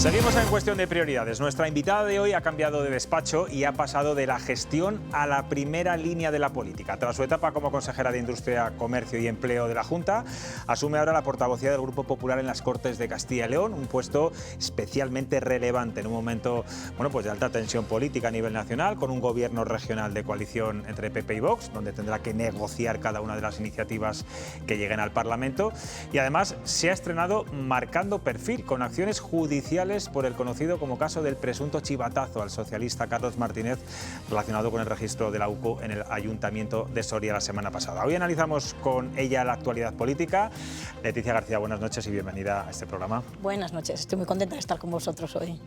Seguimos en cuestión de prioridades. Nuestra invitada de hoy ha cambiado de despacho y ha pasado de la gestión a la primera línea de la política. Tras su etapa como consejera de Industria, Comercio y Empleo de la Junta, asume ahora la portavocía del Grupo Popular en las Cortes de Castilla y León, un puesto especialmente relevante en un momento de alta tensión política a nivel nacional, con un gobierno regional de coalición entre PP y Vox, donde tendrá que negociar cada una de las iniciativas que lleguen al Parlamento. Y además se ha estrenado marcando perfil con acciones judiciales por el conocido como caso del presunto chivatazo al socialista Carlos Martínez relacionado con el registro de la UCO en el Ayuntamiento de Soria la semana pasada. Hoy analizamos con ella la actualidad política. Leticia García, buenas noches y bienvenida a este programa. Buenas noches, estoy muy contenta de estar con vosotros hoy.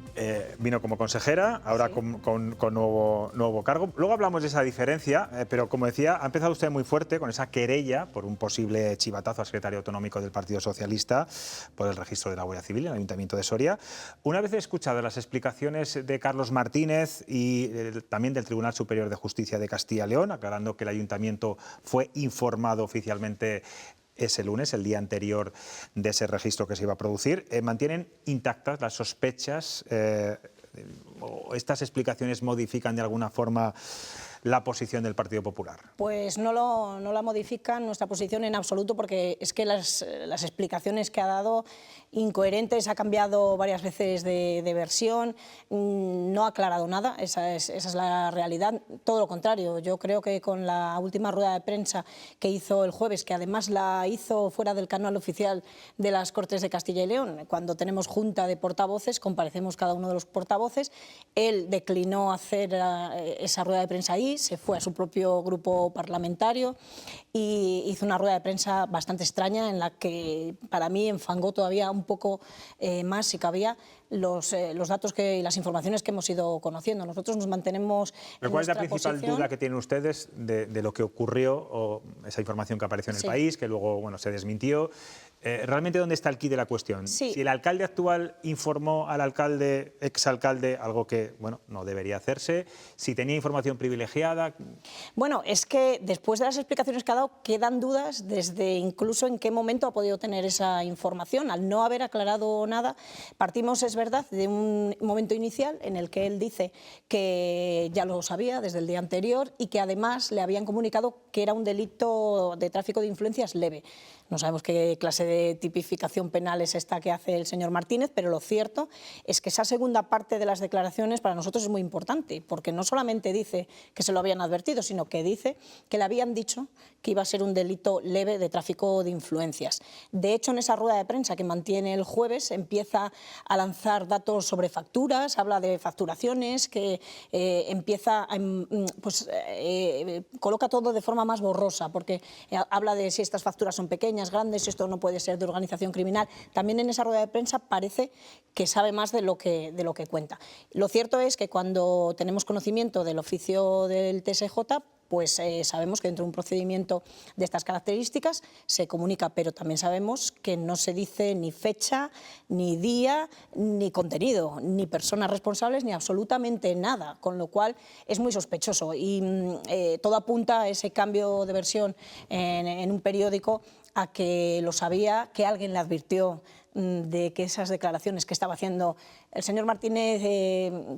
Vino como consejera, ahora sí, con nuevo cargo. Luego hablamos de esa diferencia, pero como decía, ha empezado usted muy fuerte con esa querella por un posible chivatazo al secretario autonómico del Partido Socialista por el registro de la Guardia Civil en el Ayuntamiento de Soria. Una vez escuchado las explicaciones de Carlos Martínez y también del Tribunal Superior de Justicia de Castilla y León, aclarando que el Ayuntamiento fue informado oficialmente ese lunes, el día anterior de ese registro que se iba a producir, ¿mantienen intactas las sospechas? ¿O estas explicaciones modifican de alguna forma la posición del Partido Popular? Pues no la modifican nuestra posición en absoluto, porque es que las explicaciones que ha dado, incoherentes, ha cambiado varias veces de versión, no ha aclarado nada, esa es la realidad. Todo lo contrario, yo creo que con la última rueda de prensa que hizo el jueves, que además la hizo fuera del canal oficial de las Cortes de Castilla y León, cuando tenemos junta de portavoces, comparecemos cada uno de los portavoces, él declinó hacer esa rueda de prensa ahí, se fue a su propio grupo parlamentario y hizo una rueda de prensa bastante extraña en la que para mí enfangó todavía un poco más, si cabía, los datos y las informaciones que hemos ido conociendo. Nosotros nos mantenemos en ¿Cuál es la nuestra principal posición? duda que tienen ustedes de lo que ocurrió o esa información que apareció en el país, que luego se desmintió? ¿Realmente dónde está el quid de la cuestión? Sí. Si el alcalde actual informó al exalcalde, algo que no debería hacerse, si tenía información privilegiada. Bueno, es que después de las explicaciones que ha dado quedan dudas desde incluso en qué momento ha podido tener esa información. Al no haber aclarado nada, partimos, es verdad, de un momento inicial en el que él dice que ya lo sabía desde el día anterior y que además le habían comunicado que era un delito de tráfico de influencias leve. No sabemos qué clase de tipificación penal es esta que hace el señor Martínez, pero lo cierto es que esa segunda parte de las declaraciones para nosotros es muy importante, porque no solamente dice que se lo habían advertido, sino que dice que le habían dicho que iba a ser un delito leve de tráfico de influencias. De hecho, en esa rueda de prensa que mantiene el jueves, empieza a lanzar datos sobre facturas, habla de facturaciones, que coloca todo de forma más borrosa, porque habla de si estas facturas son pequeñas, grandes, esto no puede ser de organización criminal. También en esa rueda de prensa parece que sabe más de lo que cuenta. Lo cierto es que cuando tenemos conocimiento del oficio del TSJ, pues sabemos que dentro de un procedimiento de estas características se comunica, pero también sabemos que no se dice ni fecha, ni día, ni contenido, ni personas responsables, ni absolutamente nada, con lo cual es muy sospechoso y todo apunta a ese cambio de versión en un periódico a que lo sabía, que alguien le advirtió de que esas declaraciones que estaba haciendo el señor Martínez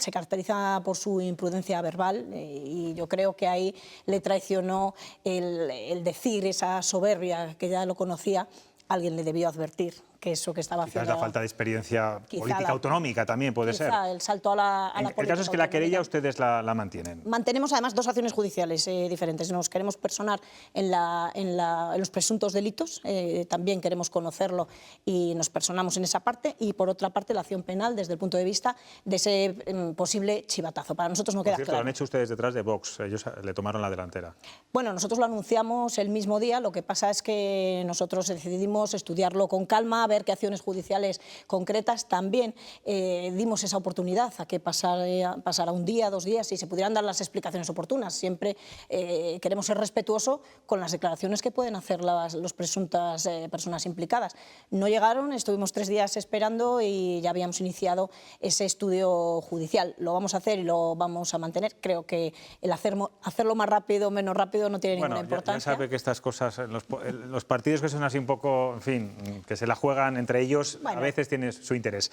se caracteriza por su imprudencia verbal y yo creo que ahí le traicionó el decir esa soberbia que ya lo conocía. Alguien le debió advertir que eso que estaba haciendo... Quizás la falta de experiencia política autonómica también puede ser. El salto a la política. El caso es que la querella ustedes la mantienen. Mantenemos además dos acciones judiciales diferentes. Nos queremos personar en los presuntos delitos, también queremos conocerlo y nos personamos en esa parte, y por otra parte la acción penal desde el punto de vista de ese posible chivatazo. Para nosotros no queda claro. Lo han hecho ustedes detrás de Vox, ellos le tomaron la delantera. Bueno, nosotros lo anunciamos el mismo día, lo que pasa es que nosotros decidimos estudiarlo con calma, ver qué acciones judiciales concretas. También dimos esa oportunidad a que pasara un día, 2 días y se pudieran dar las explicaciones oportunas. Siempre queremos ser respetuosos con las declaraciones que pueden hacer las presuntas personas implicadas. No llegaron, estuvimos 3 días esperando y ya habíamos iniciado ese estudio judicial. Lo vamos a hacer y lo vamos a mantener. Creo que el hacerlo más rápido o menos rápido no tiene ninguna importancia. Ya sabe que estas cosas, los partidos que son así un poco, en fin, que se la juegan juegan entre ellos, Bueno. a veces tiene su interés.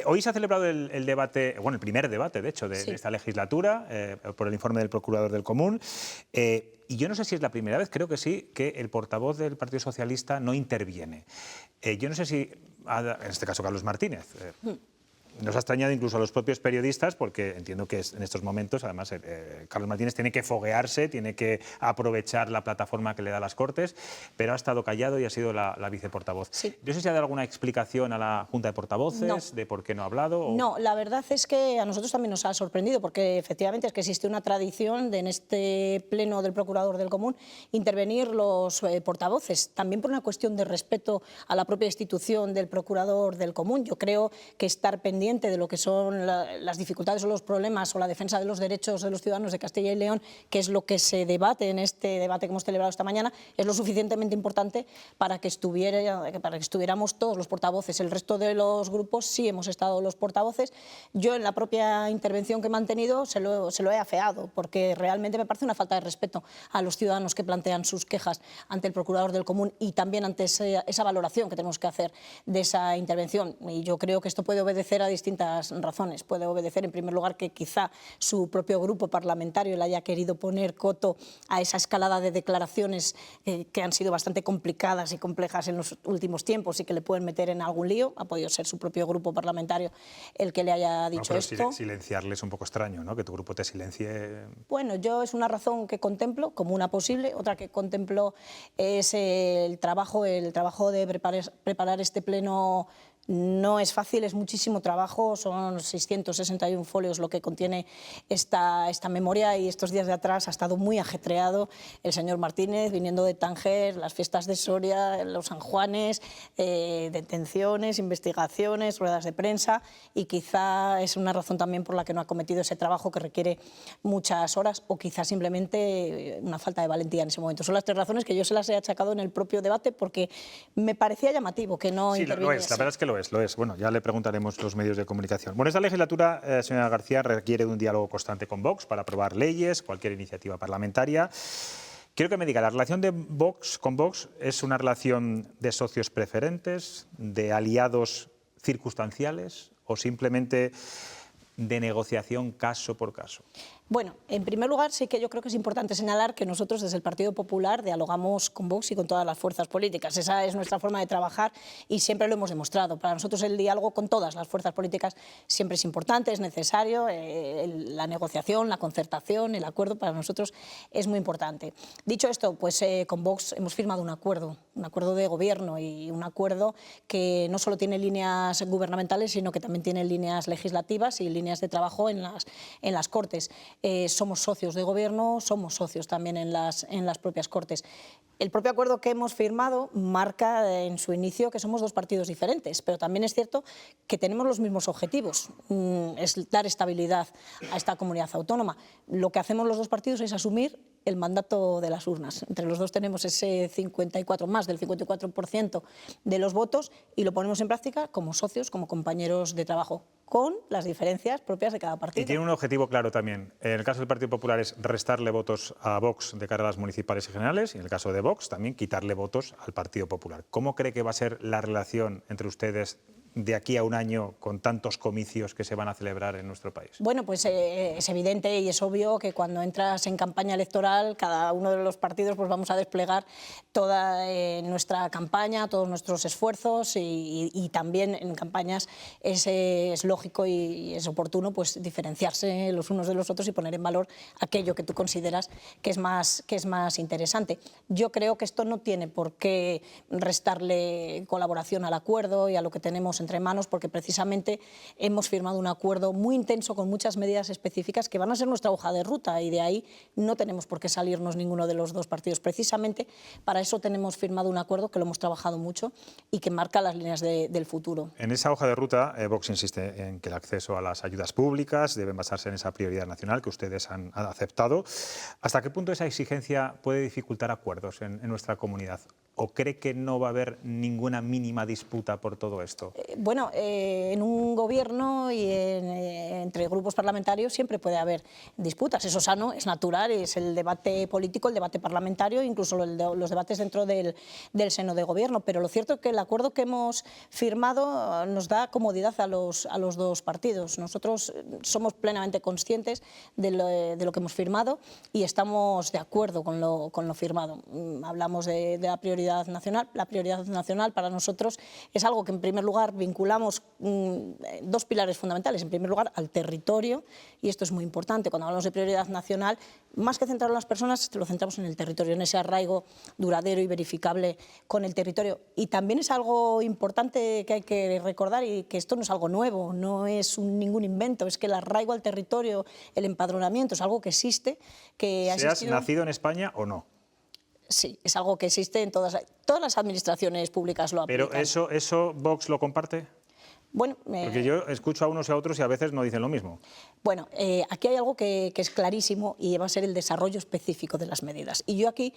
Hoy se ha celebrado el debate, bueno, el primer debate, de hecho, de esta legislatura, por el informe del Procurador del Común. Y yo no sé si es la primera vez, creo que sí, que el portavoz del Partido Socialista no interviene. Yo no sé si, en este caso Carlos Martínez, nos ha extrañado incluso a los propios periodistas, porque entiendo que en estos momentos, además, Carlos Martínez tiene que foguearse, tiene que aprovechar la plataforma que le da las Cortes, pero ha estado callado y ha sido la viceportavoz. Sí. No sé si ha dado alguna explicación a la Junta de Portavoces de por qué no ha hablado. No, la verdad es que a nosotros también nos ha sorprendido, porque efectivamente es que existe una tradición de en este pleno del Procurador del Común intervenir los portavoces, también por una cuestión de respeto a la propia institución del Procurador del Común. Yo creo que estar pendiente de lo que son las dificultades o los problemas o la defensa de los derechos de los ciudadanos de Castilla y León, que es lo que se debate en este debate que hemos celebrado esta mañana, es lo suficientemente importante para que estuviéramos todos los portavoces. El resto de los grupos sí hemos estado los portavoces. Yo en la propia intervención que he mantenido se lo he afeado, porque realmente me parece una falta de respeto a los ciudadanos que plantean sus quejas ante el Procurador del Común y también ante esa valoración que tenemos que hacer de esa intervención. Y yo creo que esto puede obedecer a distintas razones. Puede obedecer, en primer lugar, que quizá su propio grupo parlamentario le haya querido poner coto a esa escalada de declaraciones que han sido bastante complicadas y complejas en los últimos tiempos y que le pueden meter en algún lío. Ha podido ser su propio grupo parlamentario el que le haya dicho esto. Silenciarle es un poco extraño, ¿no? Que tu grupo te silencie. Bueno, yo es una razón que contemplo como una posible. Otra que contemplo es el trabajo de preparar este pleno. No es fácil, es muchísimo trabajo, son 661 folios lo que contiene esta memoria y estos días de atrás ha estado muy ajetreado el señor Martínez, viniendo de Tánger, las fiestas de Soria, los San Juanes, detenciones, investigaciones, ruedas de prensa y quizá es una razón también por la que no ha cometido ese trabajo que requiere muchas horas o quizá simplemente una falta de valentía en ese momento. Son las tres razones que yo se las he achacado en el propio debate porque me parecía llamativo que no interviniese. La verdad es que lo es. Bueno, ya le preguntaremos los medios de comunicación. Bueno, esta legislatura, señora García, requiere de un diálogo constante con Vox para aprobar leyes, cualquier iniciativa parlamentaria. Quiero que me diga, ¿la relación de Vox con Vox es una relación de socios preferentes, de aliados circunstanciales o simplemente de negociación caso por caso? Bueno, en primer lugar sí que yo creo que es importante señalar que nosotros desde el Partido Popular dialogamos con Vox y con todas las fuerzas políticas. Esa es nuestra forma de trabajar y siempre lo hemos demostrado. Para nosotros el diálogo con todas las fuerzas políticas siempre es importante, es necesario. La negociación, la concertación, el acuerdo para nosotros es muy importante. Dicho esto, pues con Vox hemos firmado un acuerdo de gobierno y un acuerdo que no solo tiene líneas gubernamentales, sino que también tiene líneas legislativas y líneas de trabajo en las Cortes. Somos socios de gobierno, somos socios también en las propias Cortes. El propio acuerdo que hemos firmado marca en su inicio que somos dos partidos diferentes, pero también es cierto que tenemos los mismos objetivos, es dar estabilidad a esta comunidad autónoma. Lo que hacemos los dos partidos es asumir el mandato de las urnas. Entre los dos tenemos ese 54, más del 54% de los votos y lo ponemos en práctica como socios, como compañeros de trabajo, con las diferencias propias de cada partido. Y tiene un objetivo claro también. En el caso del Partido Popular es restarle votos a Vox de cara a las municipales y generales, y en el caso de Vox también quitarle votos al Partido Popular. ¿Cómo cree que va a ser la relación entre ustedes de aquí a un año con tantos comicios que se van a celebrar en nuestro país? Bueno, pues es evidente y es obvio que cuando entras en campaña electoral, cada uno de los partidos pues vamos a desplegar toda nuestra campaña, todos nuestros esfuerzos y también en campañas es lógico y es oportuno pues diferenciarse los unos de los otros y poner en valor aquello que tú consideras que es más interesante. Yo creo que esto no tiene por qué restarle colaboración al acuerdo y a lo que tenemos entre manos, porque precisamente hemos firmado un acuerdo muy intenso con muchas medidas específicas que van a ser nuestra hoja de ruta y de ahí no tenemos por qué salirnos ninguno de los dos partidos. Precisamente para eso tenemos firmado un acuerdo que lo hemos trabajado mucho y que marca las líneas del futuro. En esa hoja de ruta, Vox insiste en que el acceso a las ayudas públicas debe basarse en esa prioridad nacional que ustedes han aceptado. ¿Hasta qué punto esa exigencia puede dificultar acuerdos en nuestra comunidad? ¿O cree que no va a haber ninguna mínima disputa por todo esto? Bueno, en un gobierno y entre grupos parlamentarios siempre puede haber disputas. Eso es sano, es natural, es el debate político, el debate parlamentario, incluso los debates dentro del seno de gobierno. Pero lo cierto es que el acuerdo que hemos firmado nos da comodidad a los dos partidos. Nosotros somos plenamente conscientes de lo que hemos firmado y estamos de acuerdo con lo firmado. Hablamos de la prioridad nacional. La prioridad nacional para nosotros es algo que en primer lugar vinculamos dos pilares fundamentales. En primer lugar al territorio, y esto es muy importante. Cuando hablamos de prioridad nacional, más que centrar en las personas, lo centramos en el territorio, en ese arraigo duradero y verificable con el territorio. Y también es algo importante que hay que recordar, y que esto no es algo nuevo, no es ningún invento, es que el arraigo al territorio, el empadronamiento, es algo que existe, que ha existido. ¿Seas nacido en España o no? Sí, es algo que existe en todas las administraciones públicas lo aplican. ¿Pero eso Vox lo comparte? Bueno, porque yo escucho a unos y a otros y a veces no dicen lo mismo. Bueno, aquí hay algo que es clarísimo y va a ser el desarrollo específico de las medidas. Y yo aquí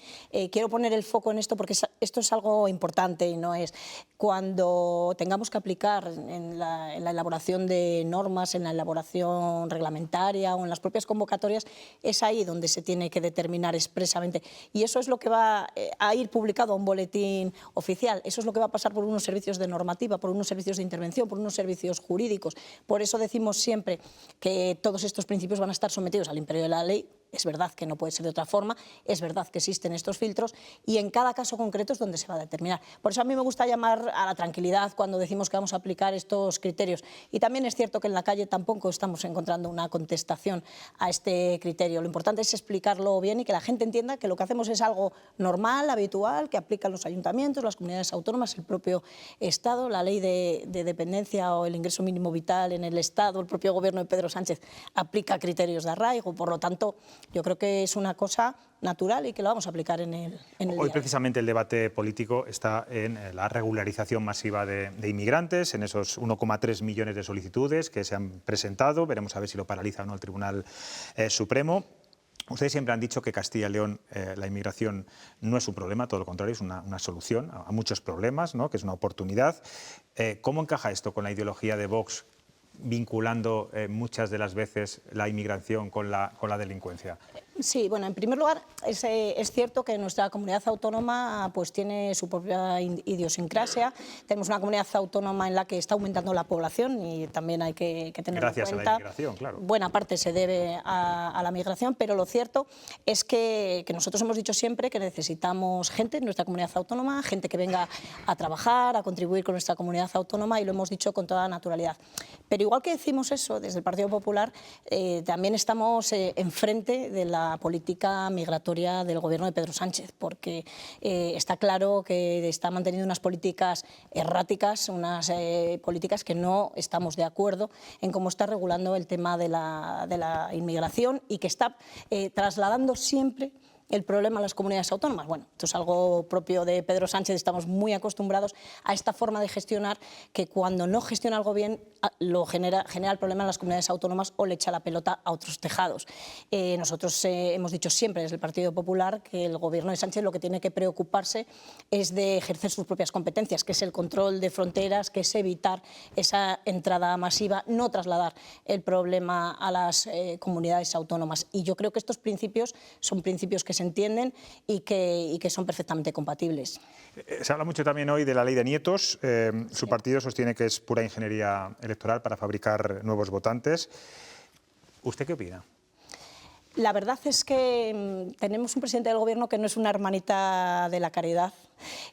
quiero poner el foco en esto porque esto es algo importante y no es cuando tengamos que aplicar en la elaboración de normas, en la elaboración reglamentaria o en las propias convocatorias, es ahí donde se tiene que determinar expresamente. Y eso es lo que va a ir publicado a un boletín oficial. Eso es lo que va a pasar por unos servicios de normativa, por unos servicios de intervención, por unos servicios jurídicos. Por eso decimos siempre que todos estos principios van a estar sometidos al imperio de la ley. Es verdad que no puede ser de otra forma, es verdad que existen estos filtros y en cada caso concreto es donde se va a determinar. Por eso a mí me gusta llamar a la tranquilidad cuando decimos que vamos a aplicar estos criterios. Y también es cierto que en la calle tampoco estamos encontrando una contestación a este criterio. Lo importante es explicarlo bien y que la gente entienda que lo que hacemos es algo normal, habitual, que aplican los ayuntamientos, las comunidades autónomas, el propio Estado, la ley de dependencia o el ingreso mínimo vital en el Estado, el propio gobierno de Pedro Sánchez aplica criterios de arraigo. Por lo tanto, yo creo que es una cosa natural y que lo vamos a aplicar en el Hoy precisamente el debate político está en la regularización masiva de inmigrantes, en esos 1,3 millones de solicitudes que se han presentado. Veremos a ver si lo paraliza o no el Tribunal Supremo. Ustedes siempre han dicho que Castilla y León, la inmigración no es un problema, todo lo contrario, es una solución a muchos problemas, ¿no? Que es una oportunidad. ¿Cómo encaja esto con la ideología de Vox, vinculando muchas de las veces la inmigración con la delincuencia? Sí, bueno, en primer lugar, es cierto que nuestra comunidad autónoma pues, tiene su propia idiosincrasia. Tenemos una comunidad autónoma en la que está aumentando la población y también hay que tenerlo en cuenta. Gracias a la inmigración, claro. Buena parte se debe a la migración, pero lo cierto es que nosotros hemos dicho siempre que necesitamos gente en nuestra comunidad autónoma, gente que venga a trabajar, a contribuir con nuestra comunidad autónoma, y lo hemos dicho con toda naturalidad. Pero igual que decimos eso desde el Partido Popular, también estamos enfrente de la política migratoria del gobierno de Pedro Sánchez, porque está claro que está manteniendo unas políticas erráticas, unas políticas que no estamos de acuerdo en cómo está regulando el tema de la inmigración y que está trasladando siempre el problema a las comunidades autónomas. Bueno, esto es algo propio de Pedro Sánchez, estamos muy acostumbrados a esta forma de gestionar que cuando no gestiona algo bien lo genera el problema en las comunidades autónomas o le echa la pelota a otros tejados. Nosotros hemos dicho siempre desde el Partido Popular que el gobierno de Sánchez lo que tiene que preocuparse es de ejercer sus propias competencias, que es el control de fronteras, que es evitar esa entrada masiva, no trasladar el problema a las comunidades autónomas. Y yo creo que estos principios son principios que se entienden y que son perfectamente compatibles. Se habla mucho también hoy de la ley de nietos. Su partido sostiene que es pura ingeniería electoral para fabricar nuevos votantes. ¿Usted qué opina? La verdad es que tenemos un presidente del gobierno que no es una hermanita de la caridad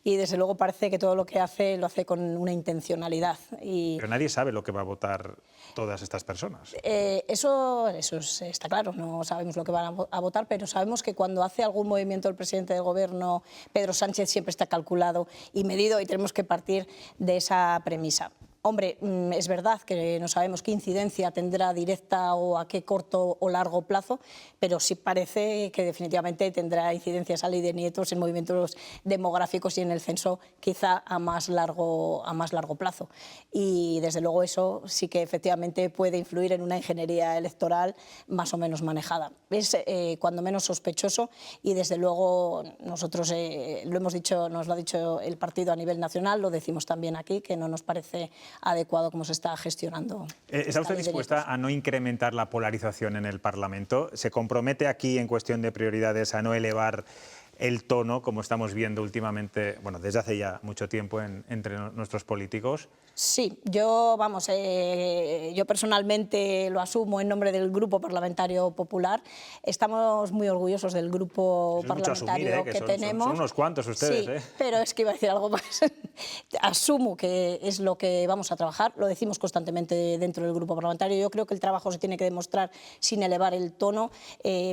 y desde luego parece que todo lo que hace lo hace con una intencionalidad. Pero nadie sabe lo que va a votar todas estas personas. Eso está claro, no sabemos lo que van a votar, pero sabemos que cuando hace algún movimiento el presidente del gobierno, Pedro Sánchez, siempre está calculado y medido y tenemos que partir de esa premisa. Hombre, es verdad que no sabemos qué incidencia tendrá directa o a qué corto o largo plazo, pero sí parece que definitivamente tendrá incidencia esa ley de nietos en movimientos demográficos y en el censo quizá a más largo plazo. Y desde luego eso sí que efectivamente puede influir en una ingeniería electoral más o menos manejada. Es cuando menos sospechoso y desde luego nosotros lo hemos dicho, nos lo ha dicho el partido a nivel nacional, lo decimos también aquí, que no nos parece adecuado cómo se está gestionando. ¿Está usted dispuesta a no incrementar la polarización en el Parlamento? ¿Se compromete aquí en cuestión de prioridades a no elevar el tono, como estamos viendo últimamente, bueno, desde hace ya mucho tiempo entre nuestros políticos? Sí, yo personalmente lo asumo en nombre del Grupo Parlamentario Popular. Estamos muy orgullosos del grupo parlamentario que tenemos. Son unos cuantos ustedes, sí, pero es que iba a decir algo más. Asumo que es lo que vamos a trabajar, lo decimos constantemente dentro del grupo parlamentario. Yo creo que el trabajo se tiene que demostrar sin elevar el tono,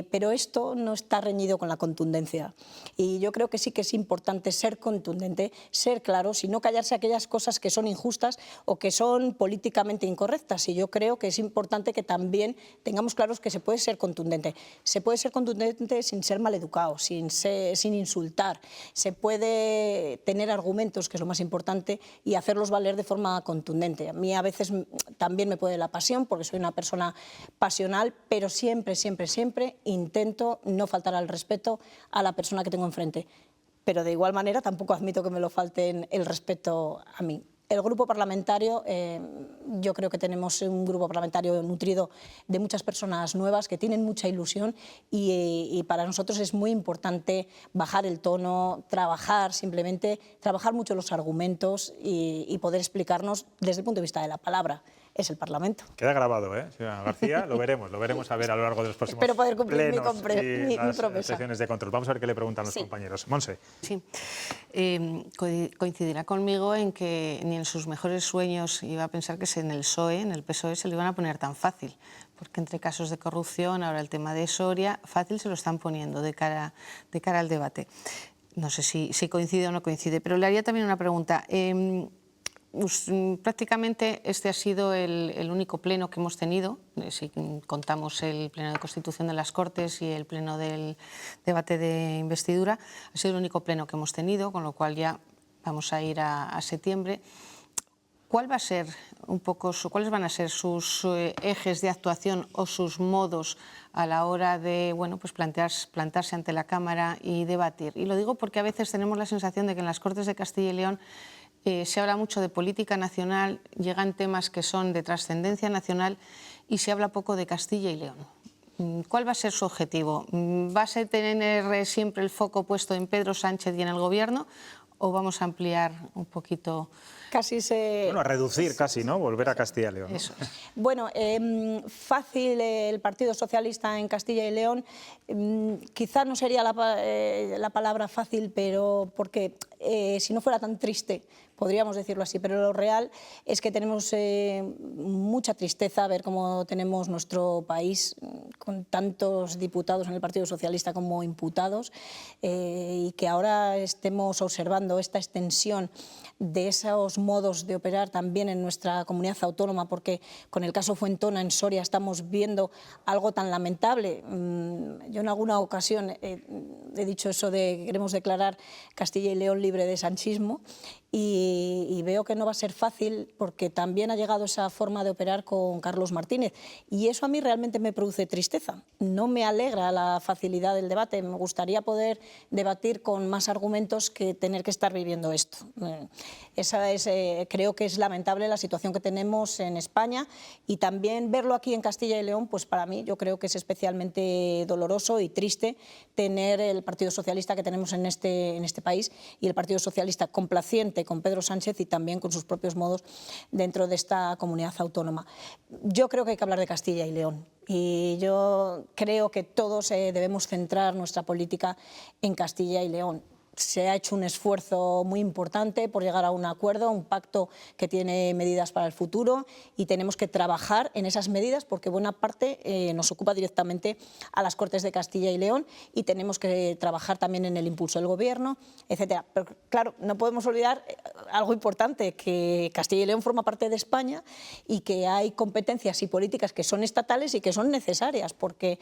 pero esto no está reñido con la contundencia. Y yo creo que sí que es importante ser contundente, ser claros y no callarse aquellas cosas que son injustas o que son políticamente incorrectas. Y yo creo que es importante que también tengamos claros que se puede ser contundente. Se puede ser contundente sin ser maleducado, sin insultar. Se puede tener argumentos, que es lo más importante, y hacerlos valer de forma contundente. A mí a veces también me puede la pasión, porque soy una persona pasional, pero siempre, siempre, siempre intento no faltar al respeto a la persona que tengo enfrente. Pero de igual manera tampoco admito que me lo falten el respeto a mí. El grupo parlamentario, yo creo que tenemos un grupo parlamentario nutrido de muchas personas nuevas que tienen mucha ilusión y para nosotros es muy importante bajar el tono, simplemente trabajar mucho los argumentos y poder explicarnos desde el punto de vista de la palabra. Es el Parlamento. Queda grabado, señora García, lo veremos a ver a lo largo de los próximos Espero poder cumplir plenos mi las promesa. sesiones de control. Vamos a ver qué le preguntan los compañeros. Monse. Sí, coincidirá conmigo en que ni en sus mejores sueños iba a pensar que en el PSOE, se lo iban a poner tan fácil, porque entre casos de corrupción, ahora el tema de Soria, fácil se lo están poniendo de cara al debate. No sé si coincide o no coincide, pero le haría también una pregunta. Prácticamente este ha sido el único pleno que hemos tenido, si contamos el pleno de Constitución de las Cortes y el pleno del debate de investidura, ha sido el único pleno que hemos tenido, con lo cual ya vamos a ir a septiembre. ¿Cuáles van a ser sus ejes de actuación o sus modos a la hora de plantarse ante la Cámara y debatir? Y lo digo porque a veces tenemos la sensación de que en las Cortes de Castilla y León se habla mucho de política nacional, llegan temas que son de trascendencia nacional y se habla poco de Castilla y León. ¿Cuál va a ser su objetivo? ¿Va a tener siempre el foco puesto en Pedro Sánchez y en el Gobierno o vamos a ampliar un poquito? Bueno, a reducir casi, ¿no? Volver a Castilla y León, ¿no? Eso es. Bueno, fácil el Partido Socialista en Castilla y León, quizá no sería la palabra fácil, pero porque si no fuera tan triste, podríamos decirlo así, pero lo real es que tenemos mucha tristeza a ver cómo tenemos nuestro país con tantos diputados en el Partido Socialista como imputados y que ahora estemos observando esta extensión de esos modos de operar también en nuestra comunidad autónoma, porque con el caso Fuentona en Soria estamos viendo algo tan lamentable. Yo en alguna ocasión he dicho eso de que queremos declarar Castilla y León libre de sanchismo y veo que no va a ser fácil porque también ha llegado esa forma de operar con Carlos Martínez y eso a mí realmente me produce tristeza. No me alegra la facilidad del debate, me gustaría poder debatir con más argumentos que tener que estar viviendo esto. Creo que es lamentable la situación que tenemos en España y también verlo aquí en Castilla y León, pues para mí yo creo que es especialmente doloroso y triste tener el Partido Socialista que tenemos en este país y el Partido Socialista complaciente con Pedro Sánchez y también con sus propios modos dentro de esta comunidad autónoma. Yo creo que hay que hablar de Castilla y León y yo creo que todos debemos centrar nuestra política en Castilla y León. se ha hecho un esfuerzo muy importante por llegar a un acuerdo, un pacto que tiene medidas para el futuro y tenemos que trabajar en esas medidas porque buena parte nos ocupa directamente a las Cortes de Castilla y León y tenemos que trabajar también en el impulso del Gobierno, etcétera. Pero claro, no podemos olvidar algo importante, que Castilla y León forma parte de España y que hay competencias y políticas que son estatales y que son necesarias, porque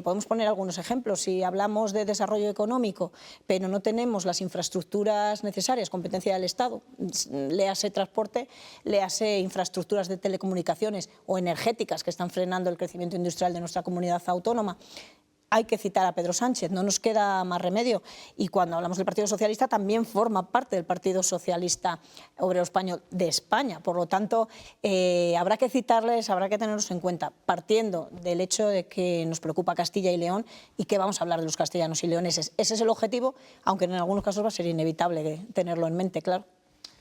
podemos poner algunos ejemplos. Si hablamos de desarrollo económico, pero no tenemos las infraestructuras necesarias, competencia del Estado, léase transporte, léase infraestructuras de telecomunicaciones o energéticas que están frenando el crecimiento industrial de nuestra comunidad autónoma, hay que citar a Pedro Sánchez, no nos queda más remedio. Y cuando hablamos del Partido Socialista, también forma parte del Partido Socialista Obrero Español de España. Por lo tanto, habrá que citarles, habrá que tenerlos en cuenta, partiendo del hecho de que nos preocupa Castilla y León y que vamos a hablar de los castellanos y leoneses. Ese es el objetivo, aunque en algunos casos va a ser inevitable tenerlo en mente, claro.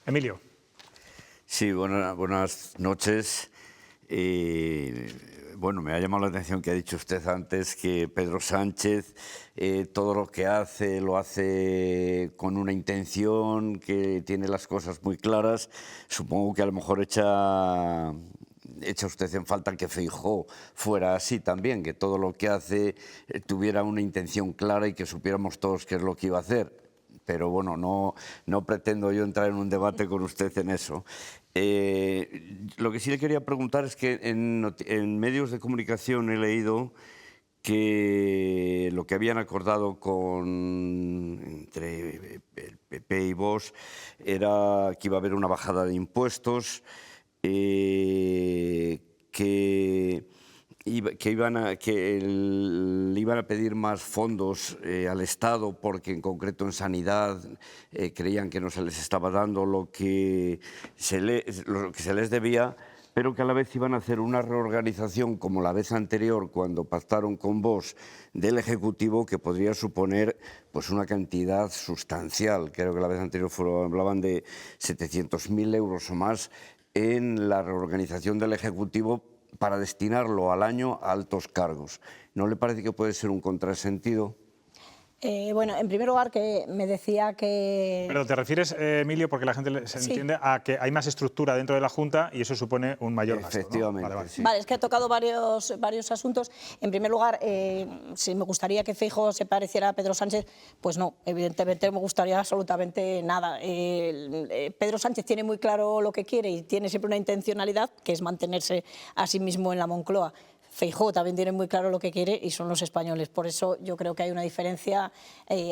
Emilio. Sí, buenas noches. Bueno, me ha llamado la atención que ha dicho usted antes que Pedro Sánchez todo lo que hace lo hace con una intención, que tiene las cosas muy claras. Supongo que a lo mejor echa usted en falta que Feijóo fuera así también, que todo lo que hace tuviera una intención clara y que supiéramos todos qué es lo que iba a hacer. Pero bueno, no pretendo yo entrar en un debate con usted en eso. Lo que sí le quería preguntar es que en medios de comunicación he leído que lo que habían acordado entre el PP y Vox era que iba a haber una bajada de impuestos, que le iban a pedir más fondos al Estado porque en concreto en sanidad creían que no se les estaba dando lo que se les debía, pero que a la vez iban a hacer una reorganización como la vez anterior cuando pactaron con Vox del Ejecutivo, que podría suponer pues una cantidad sustancial. Creo que la vez anterior hablaban de 700.000 euros o más en la reorganización del Ejecutivo para destinarlo al año a altos cargos. ¿No le parece que puede ser un contrasentido? Bueno, en primer lugar, que me decía que... Pero te refieres, Emilio, porque la gente se entiende, a que hay más estructura dentro de la Junta y eso supone un mayor gasto, ¿no? Efectivamente, Vale. sí. Vale, es que he tocado varios asuntos. En primer lugar, si me gustaría que Feijóo se pareciera a Pedro Sánchez, pues no, evidentemente no me gustaría absolutamente nada. Pedro Sánchez tiene muy claro lo que quiere y tiene siempre una intencionalidad, que es mantenerse a sí mismo en la Moncloa. Feijóo también tiene muy claro lo que quiere y son los españoles. Por eso yo creo que hay una diferencia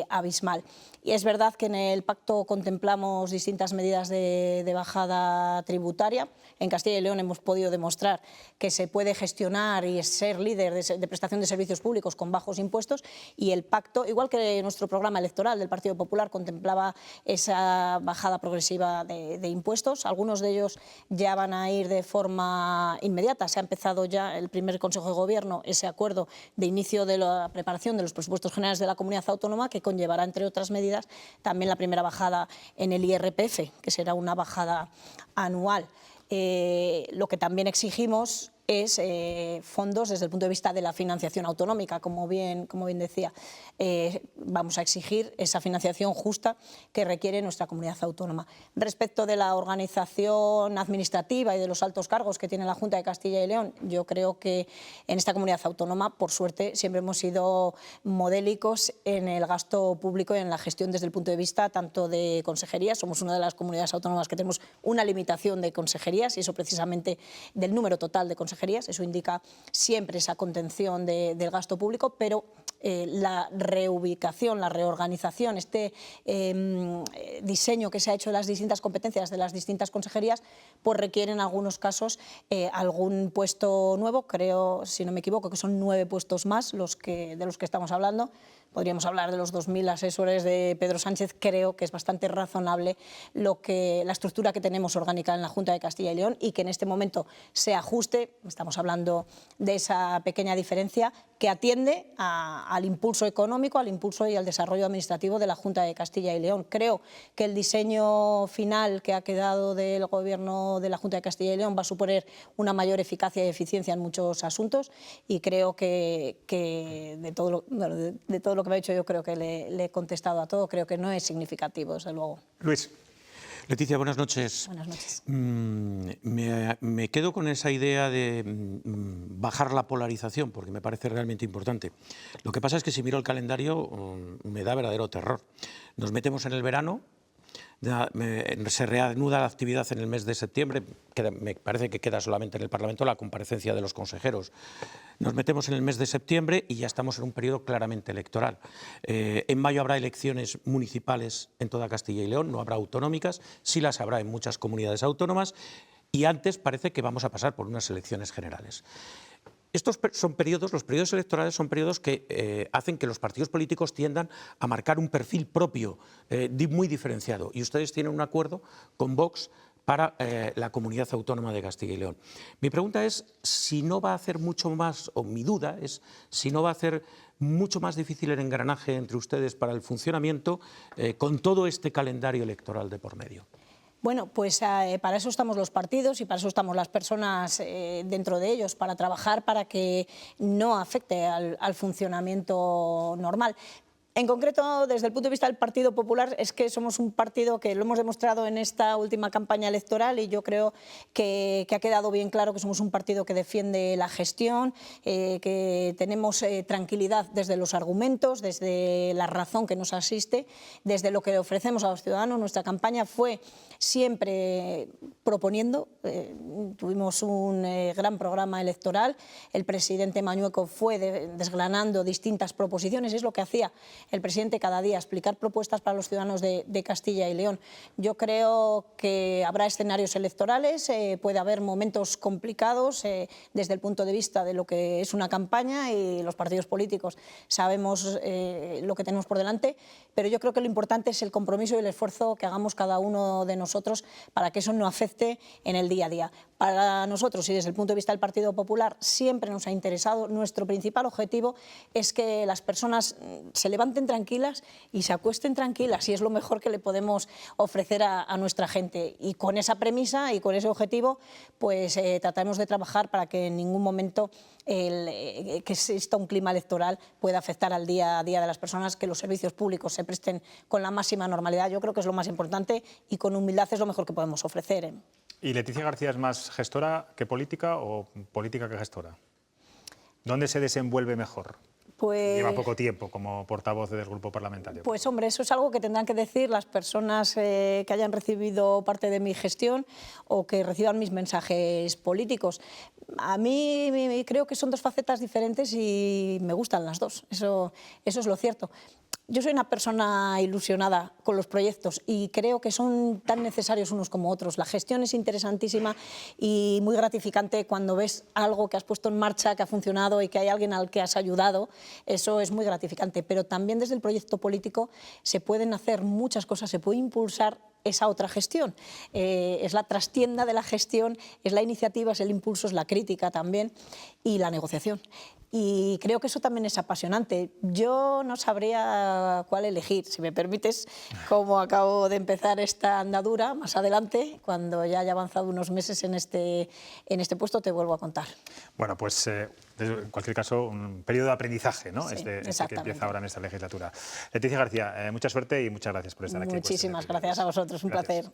abismal. Y es verdad que en el pacto contemplamos distintas medidas de bajada tributaria. En Castilla y León hemos podido demostrar que se puede gestionar y ser líder de prestación de servicios públicos con bajos impuestos, y el pacto, igual que nuestro programa electoral del Partido Popular, contemplaba esa bajada progresiva de impuestos. Algunos de ellos ya van a ir de forma inmediata. Se ha empezado ya el primer Consejo de Gobierno ese acuerdo de inicio de la preparación de los presupuestos generales de la comunidad autónoma, que conllevará, entre otras medidas, también la primera bajada en el IRPF, que será una bajada anual. Lo que también exigimos es fondos desde el punto de vista de la financiación autonómica, como bien decía. Vamos a exigir esa financiación justa que requiere nuestra comunidad autónoma. Respecto de la organización administrativa y de los altos cargos que tiene la Junta de Castilla y León, yo creo que en esta comunidad autónoma, por suerte, siempre hemos sido modélicos en el gasto público y en la gestión desde el punto de vista tanto de consejerías. Somos una de las comunidades autónomas que tenemos una limitación de consejerías, y eso precisamente del número total de consejerías. Eso indica siempre esa contención del gasto público, pero la reubicación, la reorganización, este diseño que se ha hecho de las distintas competencias de las distintas consejerías, pues requiere en algunos casos algún puesto nuevo. Creo, si no me equivoco, que son 9 puestos más de los que estamos hablando. Podríamos hablar de los 2.000 asesores de Pedro Sánchez. Creo que es bastante razonable la estructura que tenemos orgánica en la Junta de Castilla y León, y que en este momento se ajuste. Estamos hablando de esa pequeña diferencia que atiende al impulso económico, al impulso y al desarrollo administrativo de la Junta de Castilla y León. Creo que el diseño final que ha quedado del Gobierno de la Junta de Castilla y León va a suponer una mayor eficacia y eficiencia en muchos asuntos, y creo que de todo lo que me ha dicho yo creo que le he contestado a todo. Creo que no es significativo, desde luego. Luis. Leticia, buenas noches. Buenas noches. Me quedo con esa idea de bajar la polarización, porque me parece realmente importante. Lo que pasa es que si miro el calendario me da verdadero terror. Nos metemos en el verano, se reanuda la actividad en el mes de septiembre, me parece que queda solamente en el Parlamento la comparecencia de los consejeros. Nos metemos en el mes de septiembre y ya estamos en un periodo claramente electoral. En mayo habrá elecciones municipales en toda Castilla y León, no habrá autonómicas, sí las habrá en muchas comunidades autónomas, y antes parece que vamos a pasar por unas elecciones generales. Estos son periodos, los periodos electorales son periodos que hacen que los partidos políticos tiendan a marcar un perfil propio, muy diferenciado. Y ustedes tienen un acuerdo con Vox para la comunidad autónoma de Castilla y León. Mi pregunta es si no va a hacer mucho más, o mi duda es si no va a hacer mucho más difícil el engranaje entre ustedes para el funcionamiento con todo este calendario electoral de por medio. Bueno, pues para eso estamos los partidos y para eso estamos las personas dentro de ellos, para trabajar para que no afecte al funcionamiento normal. En concreto, desde el punto de vista del Partido Popular, es que somos un partido que lo hemos demostrado en esta última campaña electoral, y yo creo que ha quedado bien claro que somos un partido que defiende la gestión, que tenemos tranquilidad desde los argumentos, desde la razón que nos asiste, desde lo que ofrecemos a los ciudadanos. Nuestra campaña fue siempre proponiendo, tuvimos un gran programa electoral, el presidente Mañueco fue desgranando distintas proposiciones, es lo que hacía el presidente cada día, explicar propuestas para los ciudadanos de Castilla y León. Yo creo que habrá escenarios electorales, puede haber momentos complicados desde el punto de vista de lo que es una campaña, y los partidos políticos sabemos lo que tenemos por delante, pero yo creo que lo importante es el compromiso y el esfuerzo que hagamos cada uno de nosotros para que eso no afecte en el día a día. Para nosotros, y desde el punto de vista del Partido Popular, siempre nos ha interesado, nuestro principal objetivo es que las personas se levanten tranquilas y se acuesten tranquilas, y es lo mejor que le podemos ofrecer a nuestra gente. Y con esa premisa y con ese objetivo, pues trataremos de trabajar para que en ningún momento que exista un clima electoral pueda afectar al día a día de las personas, que los servicios públicos se presten con la máxima normalidad. Yo creo que es lo más importante, y con humildad es lo mejor que podemos ofrecer. ¿Y Leticia García es más gestora que política o política que gestora? ¿Dónde se desenvuelve mejor? Pues, lleva poco tiempo como portavoz del grupo parlamentario. Pues hombre, eso es algo que tendrán que decir las personas que hayan recibido parte de mi gestión o que reciban mis mensajes políticos. A mí creo que son dos facetas diferentes y me gustan las dos, eso es lo cierto. Yo soy una persona ilusionada con los proyectos y creo que son tan necesarios unos como otros. La gestión es interesantísima y muy gratificante cuando ves algo que has puesto en marcha, que ha funcionado y que hay alguien al que has ayudado. Eso es muy gratificante, pero también desde el proyecto político se pueden hacer muchas cosas, se puede impulsar esa otra gestión. Es la trastienda de la gestión, es la iniciativa, es el impulso, es la crítica también y la negociación. Y creo que eso también es apasionante. Yo no sabría cuál elegir, si me permites, como acabo de empezar esta andadura, más adelante, cuando ya haya avanzado unos meses en este puesto, te vuelvo a contar. Bueno, pues en cualquier caso, un periodo de aprendizaje, ¿no? Sí, este que empieza ahora en esta legislatura. Leticia García, mucha suerte y muchas gracias por estar aquí. Muchísimas gracias a vosotros, un placer.